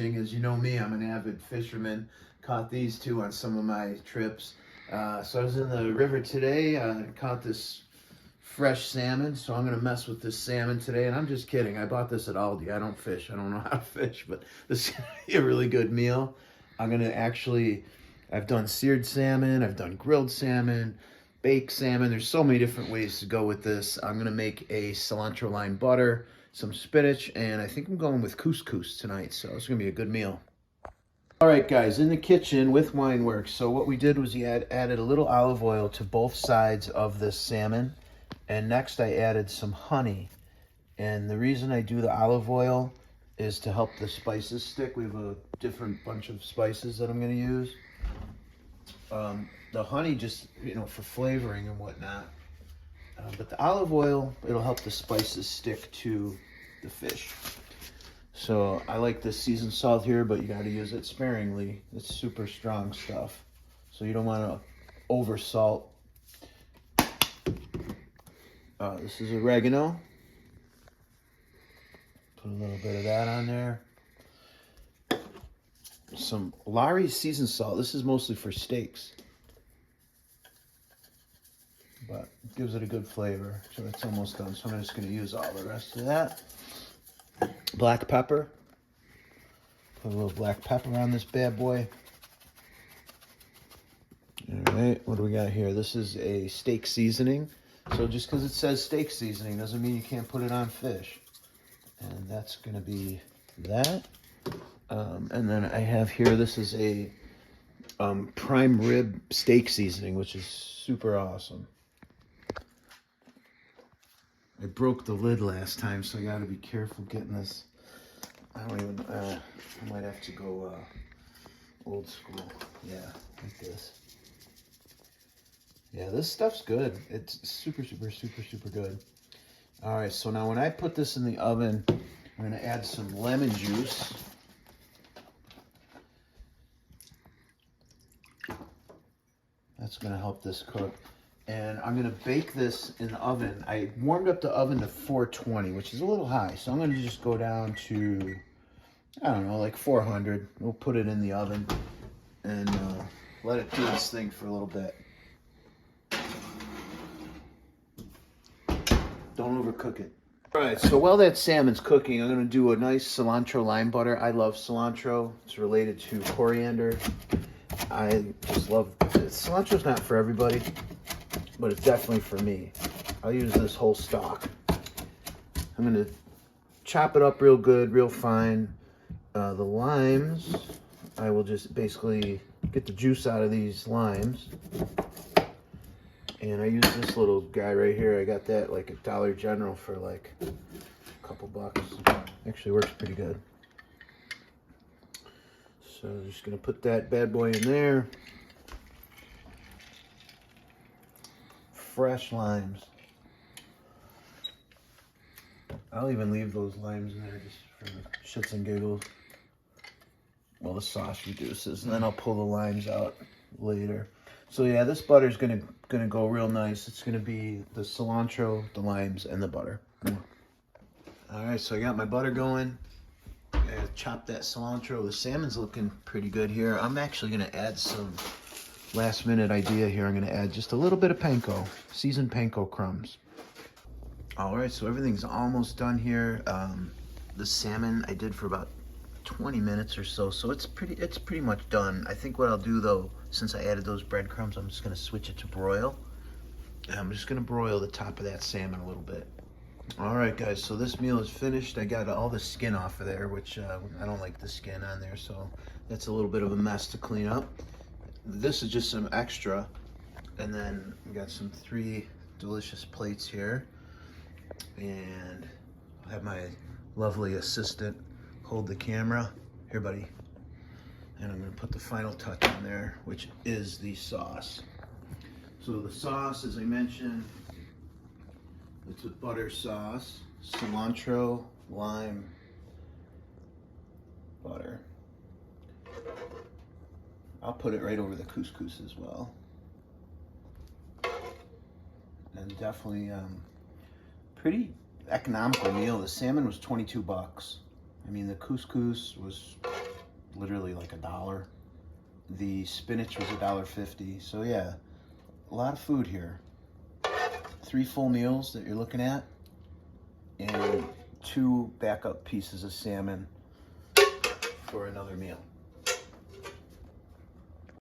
As you know me, I'm an avid fisherman. Caught these two on some of my trips. So I was in the river today, caught this fresh salmon, so I'm gonna mess with this salmon today. And I'm just kidding, I bought this at Aldi. I don't fish, I don't know how to fish, but this is gonna be a really good meal. I've done seared salmon, I've done grilled salmon, baked salmon. There's so many different ways to go with this. I'm gonna make a cilantro lime butter, some spinach, and I think I'm going with couscous tonight, so it's gonna be a good meal. All right, guys, in the kitchen with WINEWORKZ. So what we did was added a little olive oil to both sides of this salmon, and next I added some honey. And the reason I do the olive oil is to help the spices stick. We have a different bunch of spices that I'm gonna use. The honey just, for flavoring and whatnot. But the olive oil, it'll help the spices stick to the fish. So I like this seasoned salt here, but you got to use it sparingly. It's super strong stuff. So you don't want to over salt. This is oregano. Put a little bit of that on there. Some Lawry's seasoned salt. This is mostly for steaks, but it gives it a good flavor. So it's almost done. So I'm just going to use all the rest of that. Black pepper. Put a little black pepper on this bad boy. All right, what do we got here? This is a steak seasoning. So just because it says steak seasoning doesn't mean you can't put it on fish. And that's going to be that. And then I have here, this is a prime rib steak seasoning, which is super awesome. I broke the lid last time, so I got to be careful getting this. I might have to go old school. Yeah, like this. Yeah, this stuff's good. It's super, super, super, super good. All right, so now when I put this in the oven, I'm going to add some lemon juice. That's going to help this cook. And I'm going to bake this in the oven. I warmed up the oven to 420, which is a little high. So I'm going to just go down to, I don't know, like 400. We'll put it in the oven and let it do its thing for a little bit. Don't overcook it. All right, so while that salmon's cooking, I'm going to do a nice cilantro lime butter. I love cilantro. It's related to coriander. I just love it. Cilantro's not for everybody, but it's definitely for me. I'll use this whole stalk. I'm going to chop it up real good, real fine. The limes, I will just basically get the juice out of these limes. And I use this little guy right here. I got that like at Dollar General for like a couple bucks. Actually works pretty good. So I'm just going to put that bad boy in there. Fresh limes. I'll even leave those limes in there just for the shits and giggles. Well, the sauce reduces, and then I'll pull the limes out later. So yeah, this butter's gonna go real nice. It's gonna be the cilantro, the limes, and the butter. All right, so I got my butter going. I chopped that cilantro. The salmon's looking pretty good here. I'm actually gonna add some last minute idea here. I'm gonna add just a little bit of panko, seasoned panko crumbs. All right, so everything's almost done here. The salmon I did for about 20 minutes or so, so it's pretty much done. I think what I'll do though, since I added those breadcrumbs, I'm just gonna switch it to broil. And I'm just gonna broil the top of that salmon a little bit. All right, guys, so this meal is finished. I got all the skin off of there, which I don't like the skin on there, so that's a little bit of a mess to clean up. This is just some extra, and then we got some 3 delicious plates here, and I'll have my lovely assistant hold the camera. Here, buddy. And I'm gonna put the final touch on there, which is the sauce. So the sauce, as I mentioned, it's a butter sauce, cilantro, lime, butter. I'll put it right over the couscous as well. And definitely pretty economical meal. The salmon was 22 bucks. I mean, the couscous was literally like $1. The spinach was $1.50. So yeah, a lot of food here. 3 full meals that you're looking at, and 2 backup pieces of salmon for another meal.